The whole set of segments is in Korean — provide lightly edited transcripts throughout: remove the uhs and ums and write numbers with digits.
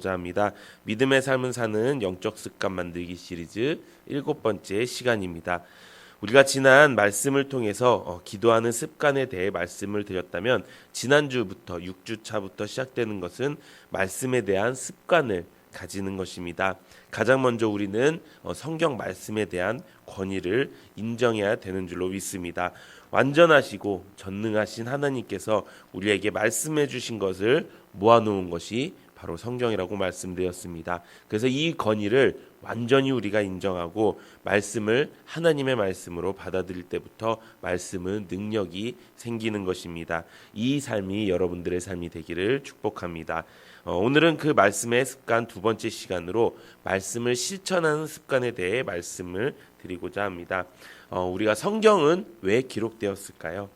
합니다. 믿음의 삶을 사는 영적 습관 만들기 시리즈 7번째 시간입니다. 우리가 지난 말씀을 통해서 기도하는 습관에 대해 말씀을 드렸다면 지난주부터 6주차부터 시작되는 것은 말씀에 대한 습관을 가지는 것입니다. 가장 먼저 우리는 성경 말씀에 대한 권위를 인정해야 되는 줄로 믿습니다. 완전하시고 전능하신 하나님께서 우리에게 말씀해 주신 것을 모아놓은 것이 바로 성경이라고 말씀드렸습니다. 그래서 이 권위를 완전히 우리가 인정하고 말씀을 하나님의 말씀으로 받아들일 때부터 말씀은 능력이 생기는 것입니다. 이 삶이 여러분들의 삶이 되기를 축복합니다. 오늘은 그 말씀의 습관 두 번째 시간으로 말씀을 실천하는 습관에 대해 말씀을 드리고자 합니다. 우리가 성경은 왜 기록되었을까요?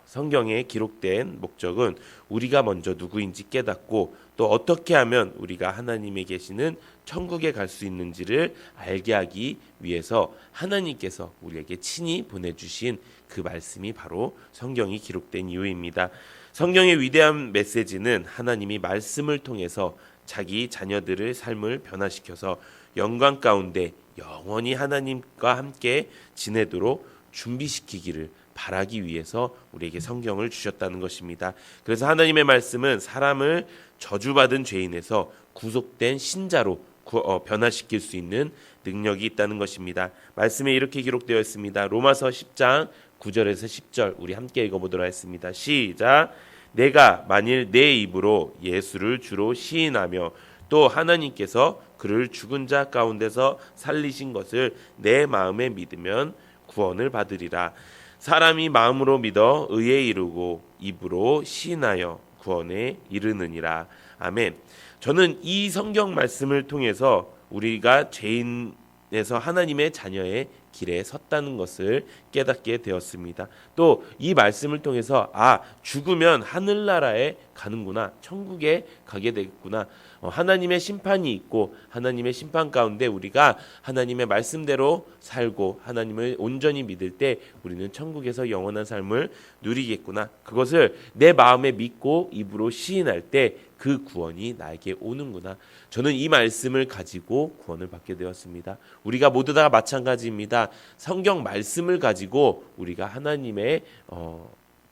성경에 기록된 목적은 우리가 먼저 누구인지 깨닫고 또 어떻게 하면 우리가 하나님에 계시는 천국에 갈 수 있는지를 알게 하기 위해서 하나님께서 우리에게 친히 보내주신 그 말씀이 바로 성경이 기록된 이유입니다. 성경의 위대한 메시지는 하나님이 말씀을 통해서 자기 자녀들의 삶을 변화시켜서 영광 가운데 영원히 하나님과 함께 지내도록 준비시키기를 바라기 위해서 우리에게 성경을 주셨다는 것입니다. 그래서 하나님의 말씀은 사람을 저주받은 죄인에서 구속된 신자로 변화시킬 수 있는 능력이 있다는 것입니다. 말씀에 이렇게 기록되어 있습니다. 로마서 10장 9절에서 10절 우리 함께 읽어보도록 하겠습니다. 시작. 내가 만일 내 입으로 예수를 주로 시인하며 또 하나님께서 그를 죽은 자 가운데서 살리신 것을 내 마음에 믿으면 구원을 받으리라. 사람이 마음으로 믿어 의에 이르고 입으로 시인하여 구원에 이르느니라. 아멘. 저는 이 성경 말씀을 통해서 우리가 죄인에서 하나님의 자녀의 길에 섰다는 것을 깨닫게 되었습니다. 또 이 말씀을 통해서 죽으면 하늘나라에 가는구나, 천국에 가게 되겠구나, 하나님의 심판이 있고 하나님의 심판 가운데 우리가 하나님의 말씀대로 살고 하나님을 온전히 믿을 때 우리는 천국에서 영원한 삶을 누리겠구나, 그것을 내 마음에 믿고 입으로 시인할 때 그 구원이 나에게 오는구나. 저는 이 말씀을 가지고 구원을 받게 되었습니다. 우리가 모두 다 마찬가지입니다. 성경 말씀을 가지고 우리가 하나님의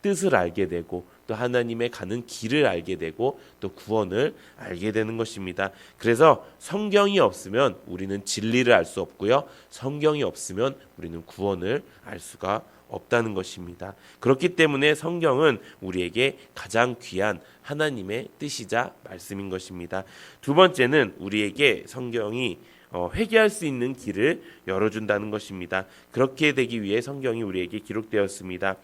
뜻을 알게 되고 또 하나님의 가는 길을 알게 되고 또 구원을 알게 되는 것입니다. 그래서 성경이 없으면 우리는 진리를 알 수 없고요. 성경이 없으면 우리는 구원을 알 수가 없다는 것입니다. 그렇기 때문에 성경은 우리에게 가장 귀한 하나님의 뜻이자 말씀인 것입니다. 두 번째는 우리에게 성경이 회개할 수 있는 길을 열어준다는 것입니다. 그렇게 되기 위해 성경이 우리에게 기록되었습니다.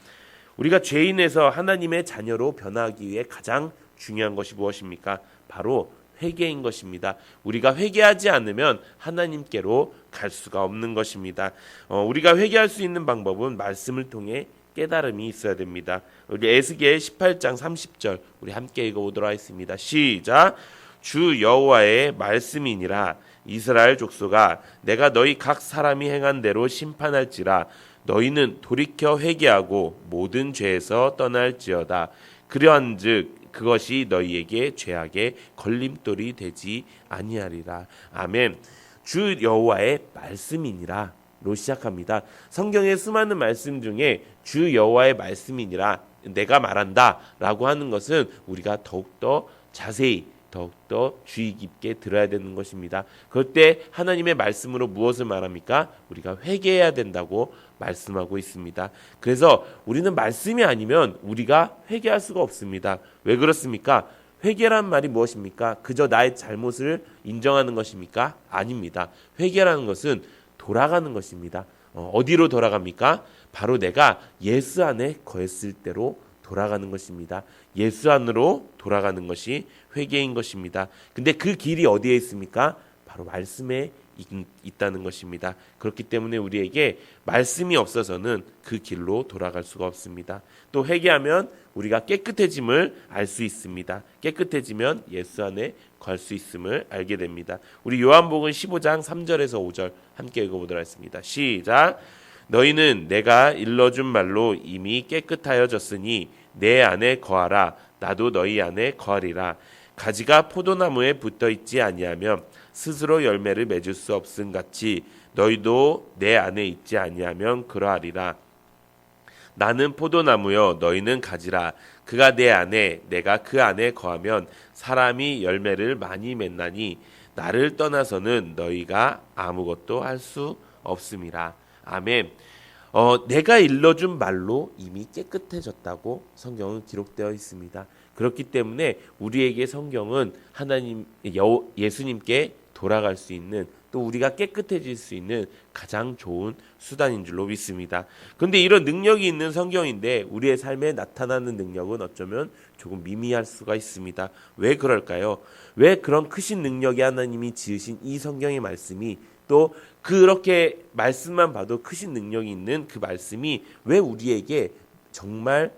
우리가 죄인에서 하나님의 자녀로 변화하기 위해 가장 중요한 것이 무엇입니까? 바로 회개인 것입니다. 우리가 회개하지 않으면 하나님께로 갈 수가 없는 것입니다. 우리가 회개할 수 있는 방법은 말씀을 통해 깨달음이 있어야 됩니다. 우리 에스겔 18장 30절 우리 함께 읽어보도록 하겠습니다. 시작. 주 여호와의 말씀이니라. 이스라엘 족속아, 내가 너희 각 사람이 행한 대로 심판할지라. 너희는 돌이켜 회개하고 모든 죄에서 떠날지어다. 그러한즉 그것이 너희에게 죄악의 걸림돌이 되지 아니하리라. 아멘. 주 여호와의 말씀이니라 로 시작합니다. 성경의 수많은 말씀 중에 주 여호와의 말씀이니라, 내가 말한다 라고 하는 것은 우리가 더욱더 자세히 더욱더 주의 깊게 들어야 되는 것입니다. 그때 하나님의 말씀으로 무엇을 말합니까? 우리가 회개해야 된다고 말씀하고 있습니다. 그래서 우리는 말씀이 아니면 우리가 회개할 수가 없습니다. 왜 그렇습니까? 회개란 말이 무엇입니까? 그저 나의 잘못을 인정하는 것입니까? 아닙니다. 회개라는 것은 돌아가는 것입니다. 어디로 돌아갑니까? 바로 내가 예수 안에 거했을 때로 돌아가는 것입니다. 예수 안으로 돌아가는 것이 회개인 것입니다. 근데 그 길이 어디에 있습니까? 바로 말씀에 있다는 것입니다. 그렇기 때문에 우리에게 말씀이 없어서는 그 길로 돌아갈 수가 없습니다. 또 회개하면 우리가 깨끗해짐을 알 수 있습니다. 깨끗해지면 예수 안에 갈 수 있음을 알게 됩니다. 우리 요한복음 15장 3절에서 5절 함께 읽어보도록 하겠습니다. 시작. 너희는 내가 일러준 말로 이미 깨끗하여졌으니 내 안에 거하라. 나도 너희 안에 거하리라. 가지가 포도나무에 붙어 있지 아니하면 스스로 열매를 맺을 수 없음 같이 너희도 내 안에 있지 아니하면 그러하리라. 나는 포도나무요 너희는 가지라. 그가 내 안에 내가 그 안에 거하면 사람이 열매를 많이 맺나니 나를 떠나서는 너희가 아무것도 할 수 없음이라. 아멘. 내가 일러준 말로 이미 깨끗해졌다고 성경은 기록되어 있습니다. 그렇기 때문에 우리에게 성경은 하나님 예수님께 돌아갈 수 있는, 또 우리가 깨끗해질 수 있는 가장 좋은 수단인 줄로 믿습니다. 그런데 이런 능력이 있는 성경인데 우리의 삶에 나타나는 능력은 어쩌면 조금 미미할 수가 있습니다. 왜 그럴까요? 왜 그런 크신 능력의 하나님이 지으신 이 성경의 말씀이, 또 그렇게 말씀만 봐도 크신 능력이 있는 그 말씀이 왜 우리에게 정말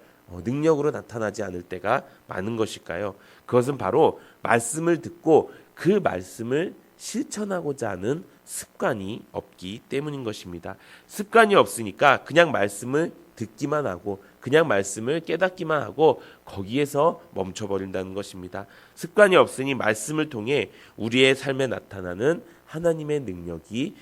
능력으로 나타나지 않을 때가 많은 것일까요? 그것은 바로 말씀을 듣고 그 말씀을 실천하고자 하는 습관이 없기 때문인 것입니다. 습관이 없으니까 그냥 말씀을 듣기만 하고 그냥 말씀을 깨닫기만 하고 거기에서 멈춰버린다는 것입니다. 습관이 없으니 말씀을 통해 우리의 삶에 나타나는 하나님의 능력이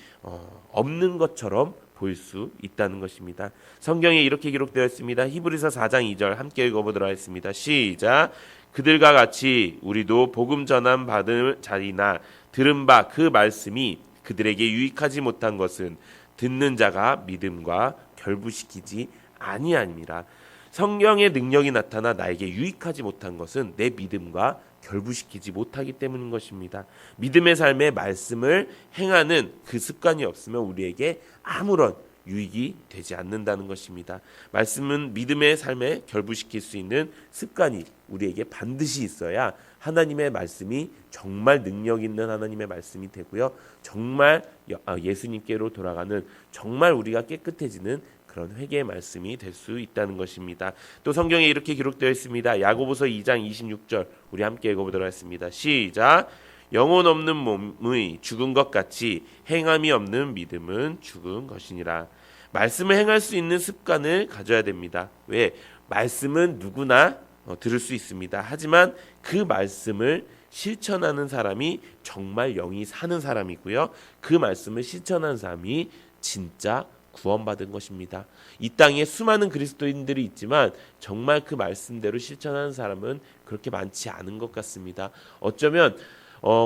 없는 것처럼 보일 수 있다는 것입니다. 성경에 이렇게 기록되어 있습니다. 히브리서 4장 2절 함께 읽어보도록 하겠습니다. 시작. 그들과 같이 우리도 복음 전함 받을 자리나 들은 바 그 말씀이 그들에게 유익하지 못한 것은 듣는 자가 믿음과 결부시키지 아니함이라. 성령의 능력이 나타나 나에게 유익하지 못한 것은 내 믿음과 결부시키지 못하기 때문인 것입니다. 믿음의 삶에 말씀을 행하는 그 습관이 없으면 우리에게 아무런 유익이 되지 않는다는 것입니다. 말씀은 믿음의 삶에 결부시킬 수 있는 습관이 우리에게 반드시 있어야 하나님의 말씀이 정말 능력 있는 하나님의 말씀이 되고요. 정말 예수님께로 돌아가는, 정말 우리가 깨끗해지는 그런 회개의 말씀이 될 수 있다는 것입니다. 또 성경에 이렇게 기록되어 있습니다. 야고보서 2장 26절 우리 함께 읽어보도록 하겠습니다. 시작. 영혼 없는 몸의 죽은 것 같이 행함이 없는 믿음은 죽은 것이니라. 말씀을 행할 수 있는 습관을 가져야 됩니다. 왜? 말씀은 누구나 들을 수 있습니다. 하지만 그 말씀을 실천하는 사람이 정말 영이 사는 사람이고요. 그 말씀을 실천하는 사람이 진짜 구원받은 것입니다. 이 땅에 수많은 그리스도인들이 있지만 정말 그 말씀대로 실천하는 사람은 그렇게 많지 않은 것 같습니다. 어쩌면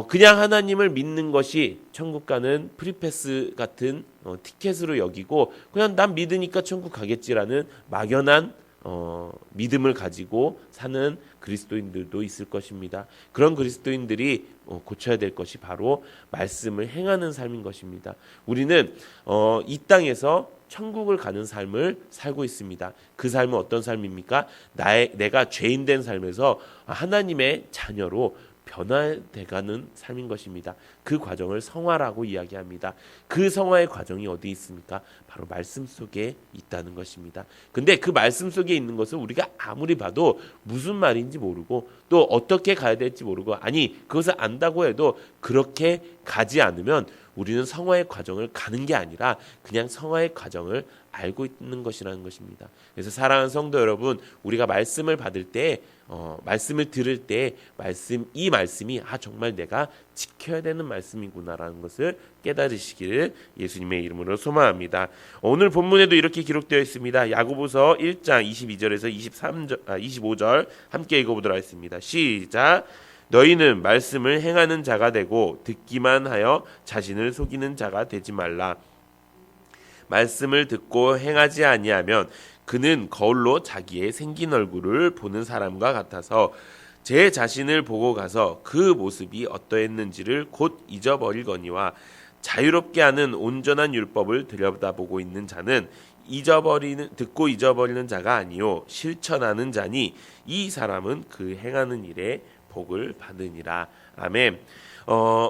그냥 하나님을 믿는 것이 천국 가는 프리패스 같은 티켓으로 여기고 그냥 난 믿으니까 천국 가겠지라는 막연한 믿음을 가지고 사는 그리스도인들도 있을 것입니다. 그런 그리스도인들이 고쳐야 될 것이 바로 말씀을 행하는 삶인 것입니다. 우리는 이 땅에서 천국을 가는 삶을 살고 있습니다. 그 삶은 어떤 삶입니까? 내가 죄인된 삶에서 하나님의 자녀로 변화돼가는 삶인 것입니다. 그 과정을 성화라고 이야기합니다. 그 성화의 과정이 어디 있습니까? 바로 말씀 속에 있다는 것입니다. 근데 그 말씀 속에 있는 것을 우리가 아무리 봐도 무슨 말인지 모르고 또 어떻게 가야 될지 모르고, 아니 그것을 안다고 해도 그렇게 가지 않으면 우리는 성화의 과정을 가는 게 아니라 그냥 성화의 과정을 알고 있는 것이라는 것입니다. 그래서 사랑하는 성도 여러분, 우리가 말씀을 받을 때 말씀을 들을 때 이 말씀이 정말 내가 지켜야 되는 말씀이구나라는 것을 깨달으시기를 예수님의 이름으로 소망합니다. 오늘 본문에도 이렇게 기록되어 있습니다. 야고보서 1장 22절에서 25절 함께 읽어보도록 하겠습니다. 시작. 너희는 말씀을 행하는 자가 되고 듣기만 하여 자신을 속이는 자가 되지 말라. 말씀을 듣고 행하지 아니하면 그는 거울로 자기의 생긴 얼굴을 보는 사람과 같아서 제 자신을 보고 가서 그 모습이 어떠했는지를 곧 잊어버리거니와 자유롭게 하는 온전한 율법을 들여다보고 있는 자는 듣고 잊어버리는 자가 아니요 실천하는 자니 이 사람은 그 행하는 일에 복을 받으니라. 아멘.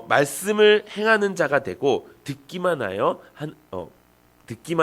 말씀을 행하는 자가 되고 듣기만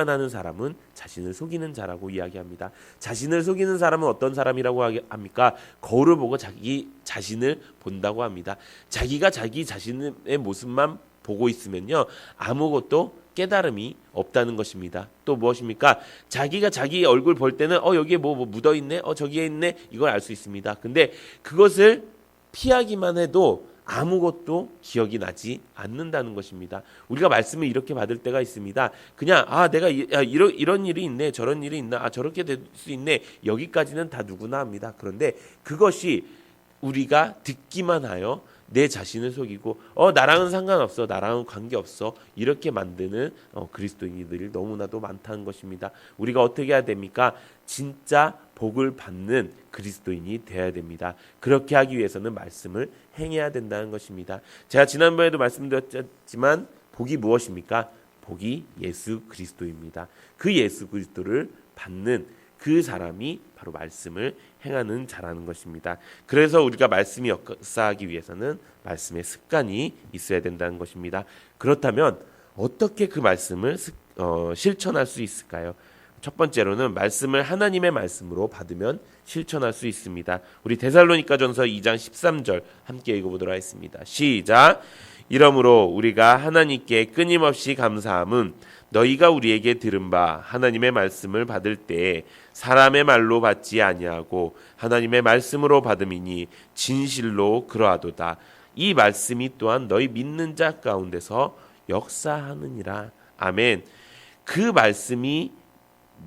하는 사람은 자신을 속이는 자라고 이야기합니다. 자신을 속이는 사람은 어떤 사람이라고 합니까? 거울을 보고 자기 자신을 본다고 합니다. 자기가 자기 자신의 모습만 보고 있으면요 아무것도 깨달음이 없다는 것입니다. 또 무엇입니까? 자기가 자기 얼굴 볼 때는 여기에 뭐 묻어 있네, 저기에 있네, 이걸 알 수 있습니다. 근데 그것을 피하기만 해도 아무것도 기억이 나지 않는다는 것입니다. 우리가 말씀을 이렇게 받을 때가 있습니다. 그냥 내가 이런 일이 있네, 저런 일이 있나, 저렇게 될 수 있네, 여기까지는 다 누구나 합니다. 그런데 그것이 우리가 듣기만 하여 내 자신을 속이고 나랑은 상관없어, 나랑은 관계없어, 이렇게 만드는 그리스도인들이 너무나도 많다는 것입니다. 우리가 어떻게 해야 됩니까? 진짜 복을 받는 그리스도인이 되어야 됩니다. 그렇게 하기 위해서는 말씀을 행해야 된다는 것입니다. 제가 지난번에도 말씀드렸지만 복이 무엇입니까? 복이 예수 그리스도입니다. 그 예수 그리스도를 받는 그 사람이 바로 말씀을 행하는 자라는 것입니다. 그래서 우리가 말씀이 역사하기 위해서는 말씀의 습관이 있어야 된다는 것입니다. 그렇다면 어떻게 그 말씀을 실천할 수 있을까요? 첫 번째로는 말씀을 하나님의 말씀으로 받으면 실천할 수 있습니다. 우리 데살로니가전서 2장 13절 함께 읽어보도록 하겠습니다. 시작. 이러므로 우리가 하나님께 끊임없이 감사함은 너희가 우리에게 들은 바 하나님의 말씀을 받을 때에 사람의 말로 받지 아니하고 하나님의 말씀으로 받음이니 진실로 그러하도다. 이 말씀이 또한 너희 믿는 자 가운데서 역사하느니라. 아멘. 그 말씀이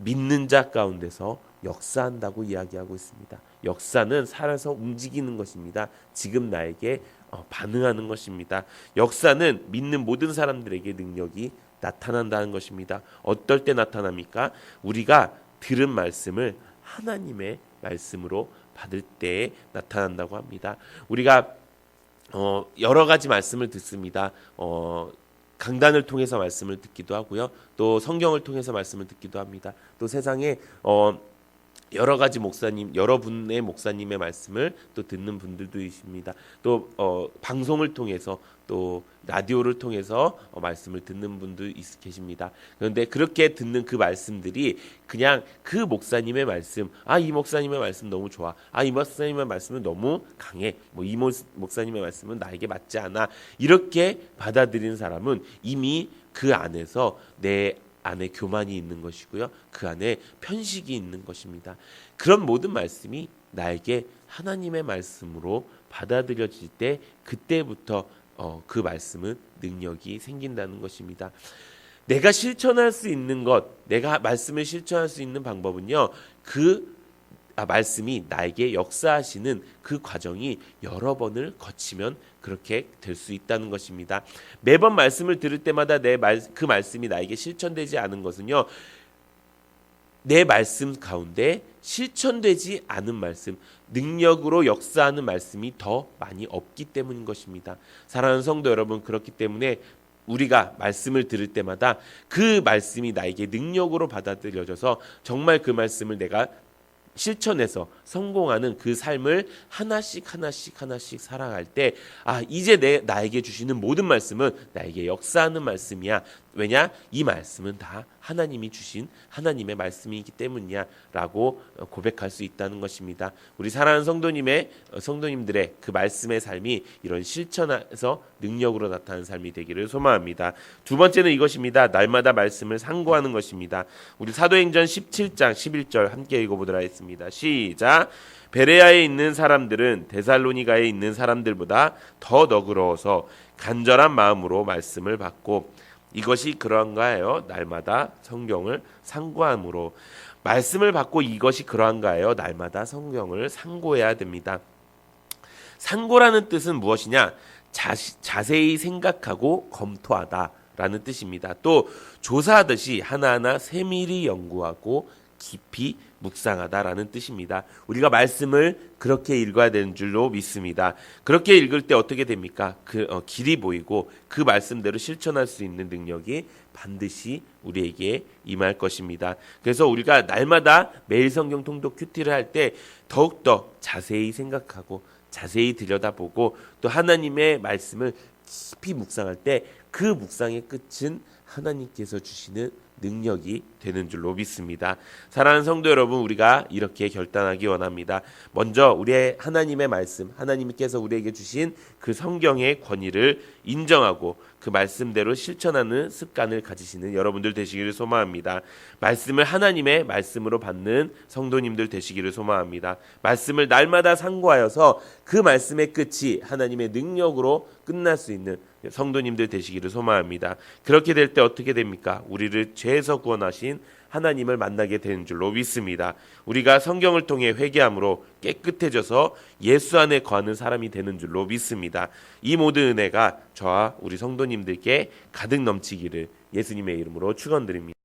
믿는 자 가운데서 역사한다고 이야기하고 있습니다. 역사는 살아서 움직이는 것입니다. 지금 나에게 반응하는 것입니다. 역사는 믿는 모든 사람들에게 능력이 나타난다는 것입니다. 어떨 때 나타납니까? 우리가 들은 말씀을 하나님의 말씀으로 받을 때에 나타난다고 합니다. 우리가 여러 가지 말씀을 듣습니다. 강단을 통해서 말씀을 듣기도 하고요. 또 성경을 통해서 말씀을 듣기도 합니다. 또 세상에 여러 가지 목사님, 여러분의 목사님의 말씀을 또 듣는 분들도 있습니다. 또 방송을 통해서 또 라디오를 통해서 말씀을 듣는 분도 계십니다. 그런데 그렇게 듣는 그 말씀들이 그냥 그 목사님의 말씀, 이 목사님의 말씀 너무 좋아, 이 목사님의 말씀은 너무 강해, 이 목사님의 말씀은 나에게 맞지 않아, 이렇게 받아들이는 사람은 이미 그 안에서 내 안에 교만이 있는 것이고요. 그 안에 편식이 있는 것입니다. 그런 모든 말씀이 나에게 하나님의 말씀으로 받아들여질 때 그때부터 그 말씀은 능력이 생긴다는 것입니다. 내가 실천할 수 있는 것, 내가 말씀을 실천할 수 있는 방법은요. 말씀이 나에게 역사하시는 그 과정이 여러 번을 거치면 그렇게 될 수 있다는 것입니다. 매번 말씀을 들을 때마다 그 말씀이 나에게 실천되지 않은 것은요. 내 말씀 가운데 실천되지 않은 말씀, 능력으로 역사하는 말씀이 더 많이 없기 때문인 것입니다. 사랑하는 성도 여러분, 그렇기 때문에 우리가 말씀을 들을 때마다 그 말씀이 나에게 능력으로 받아들여져서 정말 그 말씀을 내가 실천해서 성공하는 그 삶을 하나씩 살아갈 때 이제 나에게 주시는 모든 말씀은 나에게 역사하는 말씀이야. 왜냐? 이 말씀은 다 하나님이 주신 하나님의 말씀이기 때문이야 라고 고백할 수 있다는 것입니다. 우리 사랑하는 성도님들의 그 말씀의 삶이 이런 실천에서 능력으로 나타나는 삶이 되기를 소망합니다. 두 번째는 이것입니다. 날마다 말씀을 상고하는 것입니다. 우리 사도행전 17장 11절 함께 읽어보도록 하겠습니다. 시작. 베레아에 있는 사람들은 데살로니가에 있는 사람들보다 더 너그러워서 간절한 마음으로 말씀을 받고 이것이 그러한가요? 날마다 성경을 상고함으로. 말씀을 받고 이것이 그러한가요? 날마다 성경을 상고해야 됩니다. 상고라는 뜻은 무엇이냐? 자세히 생각하고 검토하다라는 뜻입니다. 또 조사하듯이 하나하나 세밀히 연구하고 깊이 묵상하다라는 뜻입니다. 우리가 말씀을 그렇게 읽어야 되는 줄로 믿습니다. 그렇게 읽을 때 어떻게 됩니까? 길이 보이고 그 말씀대로 실천할 수 있는 능력이 반드시 우리에게 임할 것입니다. 그래서 우리가 날마다 매일 성경 통독 큐티를 할 때 더욱더 자세히 생각하고 자세히 들여다보고 또 하나님의 말씀을 깊이 묵상할 때 그 묵상의 끝은 하나님께서 주시는 능력이 되는 줄로 믿습니다. 사랑하는 성도 여러분, 우리가 이렇게 결단하기 원합니다. 먼저 우리의 하나님의 말씀, 하나님께서 우리에게 주신 그 성경의 권위를 인정하고 그 말씀대로 실천하는 습관을 가지시는 여러분들 되시기를 소망합니다. 말씀을 하나님의 말씀으로 받는 성도님들 되시기를 소망합니다. 말씀을 날마다 상고하여서 그 말씀의 끝이 하나님의 능력으로 끝날 수 있는 성도님들 되시기를 소망합니다. 그렇게 될 때 어떻게 됩니까? 우리를 죄에서 구원하신 하나님을 만나게 되는 줄로 믿습니다. 우리가 성경을 통해 회개함으로 깨끗해져서 예수 안에 거하는 사람이 되는 줄로 믿습니다. 이 모든 은혜가 저와 우리 성도님들께 가득 넘치기를 예수님의 이름으로 축원드립니다.